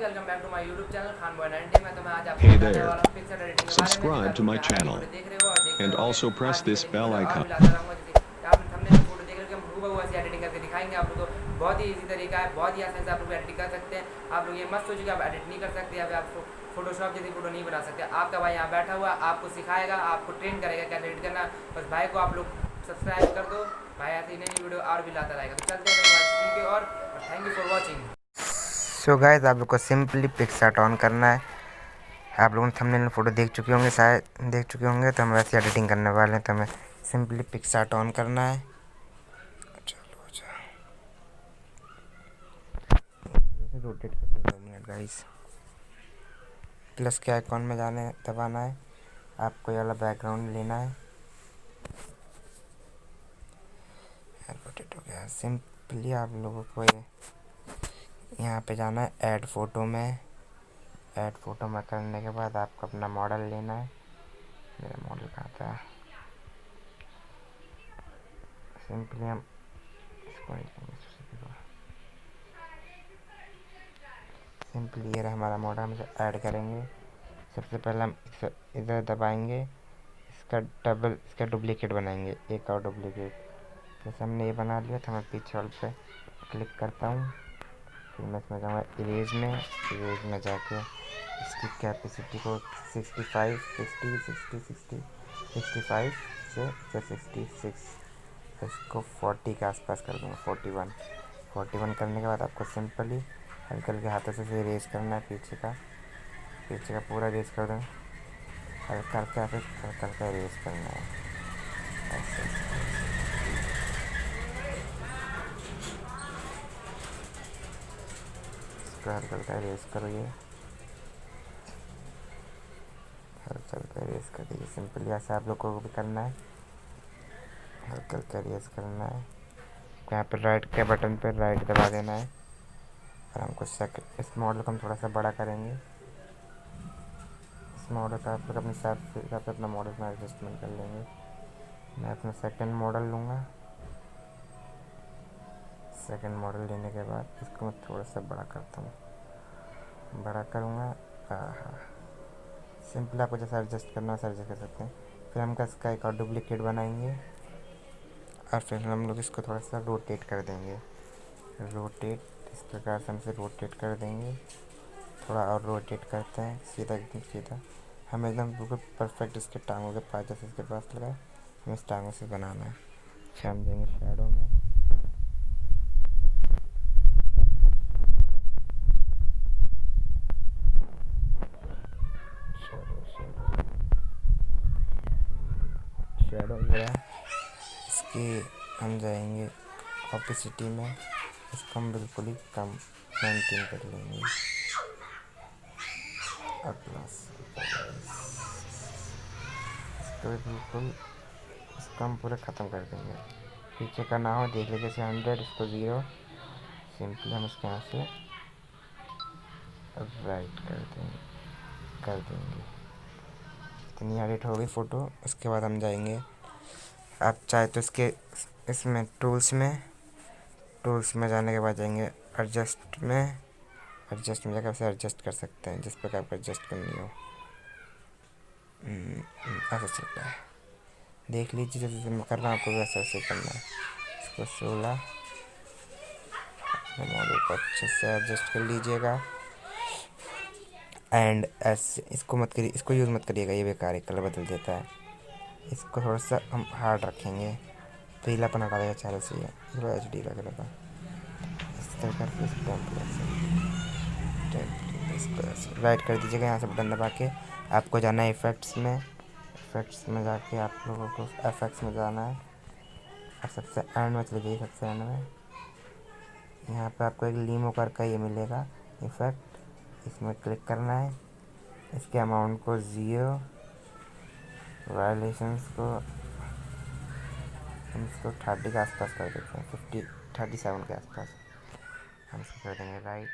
Welcome back to my YouTube channel Khan boy 90 में। तो मैं आज आपको Hey बताने there, वाला हूँ पिक्चर एडिटिंग के बारे में। जैसे subscribe आप to लोग my यहाँ पे channel फोटो देख रहे हो और देखते and रहोगे also press आज की this तरीके bell वीडियो और icon. भी लाता रहूँगा। जैसे आप थंबनेल में फोटो देख रहे हो कि हम हूबहू ऐसी एडिटिंग करके दिखाएंगे आप लोग को। बहुत ही इजी तरीका है, बहुत ही आसानी से आप लोग एडिटिंग कर सकते हैं। आप लोग ये मत सोचिए कि आप एडिट नहीं कर सकते या फिर आप फोटोशॉप जैसी फोटो नहीं बना सकते। आपका भाई यहाँ बैठा हुआ आपको सिखाएगा, आपको ट्रेन करेगा कैसे एडिट करना। बस भाई को आप लोग सब्सक्राइब कर दो, भाई ऐसी नई वीडियो और भी लाता रहेगा। तो चलते हैं और thank you for watching. So guys, आप लोग को सिंपली पिक्सआर्ट ऑन करना है। आप लोगों ने थंबनेल में फ़ोटो देख चुके होंगे, शायद देख चुके होंगे। तो हम वैसे एडिटिंग करने वाले हैं, तो हमें सिंपली पिक्सआर्ट ऑन करना है। चलो रोटेट करते हैं 2 मिनट गाइस। प्लस के आइकॉन में जाने दबाना है। आपको ये वाला बैकग्राउंड लेना है। रोटेट हो गया। सिंपली आप लोगों को यहाँ पे जाना है ऐड फोटो में। ऐड फोटो में करने के बाद आपको अपना मॉडल लेना है। मेरा मॉडल कहाँ था? सिंपली हम इसको सिंपली ये रहा हमारा मॉडल, हम इसे ऐड करेंगे। सबसे पहले हम इधर दबाएंगे, इसका डुप्लीकेट बनाएंगे, एक और डुप्लीकेट। जैसे हमने ये बना लिया तो मैं पीछे वाले पे क्लिक करता हूँ। फिर मैं इसमें जाऊँगा इरेज में जाके इसकी कैपेसिटी को 65 60 60 60 65 से 66, इसको 40 के आसपास कर दूँगा। 41 करने के बाद आपको सिंपली हल्के हल्के हाथों से इरेज करना है। पीछे का पूरा इरेज कर दें। हल्का हल्का इरेज करना है ऐसे। इसको हल्का हल्का इरेज करो, ये हल्का हल्का इरेज कर दीजिए। सिंपली ऐसे आप लोग को भी करना है, हल्का हल्का इरेज करना है। यहाँ पर राइट के बटन पर राइट दबा देना है और हमको इस मॉडल को हम थोड़ा सा बड़ा करेंगे। इस मॉडल का आप लोग अपने हिसाब से अपना मॉडल में एडजस्टमेंट कर लेंगे। मैं अपना सेकंड मॉडल लूँगा। सेकंड मॉडल लेने के बाद इसको मैं थोड़ा सा बड़ा करता हूँ, बड़ा करूँगा। सिंपल आपको जैसा एडजस्ट करना है एडजस्ट कर सकते हैं। फिर हम इसका एक और डुप्लीकेट बनाएंगे और फिर हम लोग इसको थोड़ा सा रोटेट कर देंगे। इस प्रकार से हम इसे रोटेट कर देंगे। थोड़ा और रोटेट करते हैं, सीधा एकदम सीधा। हमें एकदम बिल्कुल परफेक्ट इसके टांगों के पास जैसे इसके पास लगा है, हमें इस टांगों से बनाना है। फिर हम देंगे शैडो में। शैडो इसकी हम जाएंगे ऑपेसिटी में, इसको हम बिल्कुल ही कम मेंटेन कर लेंगे। और प्लस इसको बिल्कुल इसको हम पूरा ख़त्म कर देंगे। पीछे का ना हो देख लीजिए, जैसे 100 इसको 0। सिंपली हम इसके यहाँ से राइट कर देंगे। इतनी एडिट हो गई फ़ोटो। उसके बाद हम जाएंगे, आप चाहे तो इसमें टूल्स में जाने के बाद जाएंगे एडजस्ट में जाकर उसे एडजस्ट कर सकते हैं जिस प्रकार आपको एडजस्ट करनी हो। ऐसा चलता है, देख लीजिए। जैसे मैं कर रहा हूँ आपको वैसे वैसे करना है। इसको 16 मॉडल को अच्छे से एडजस्ट कर लीजिएगा। एंड ऐसे इसको यूज़ मत करिएगा, ये बेकार है, कलर बदल देता है। इसको थोड़ा सा हम हार्ड रखेंगे, पीलापन हटा देगा चारों से, ये थोड़ा HD लग रहा था। इस तरह करके इसको राइट कर दीजिएगा। यहाँ से बटन दबा के आपको जाना है इफ़ेक्ट्स में जाके आप लोगों को इफ़ेक्ट्स में जाना है और सबसे एंड में चले जाइए। सबसे एंड में यहाँ पे आपको एक लीमो का ये मिलेगा इफ़ेक्ट, इसमें क्लिक करना है। इसके अमाउंट को 0, वायलेशंस को हम इसको 30 के आसपास कर देते हैं, 37 के आसपास हम इसको कर देंगे राइट।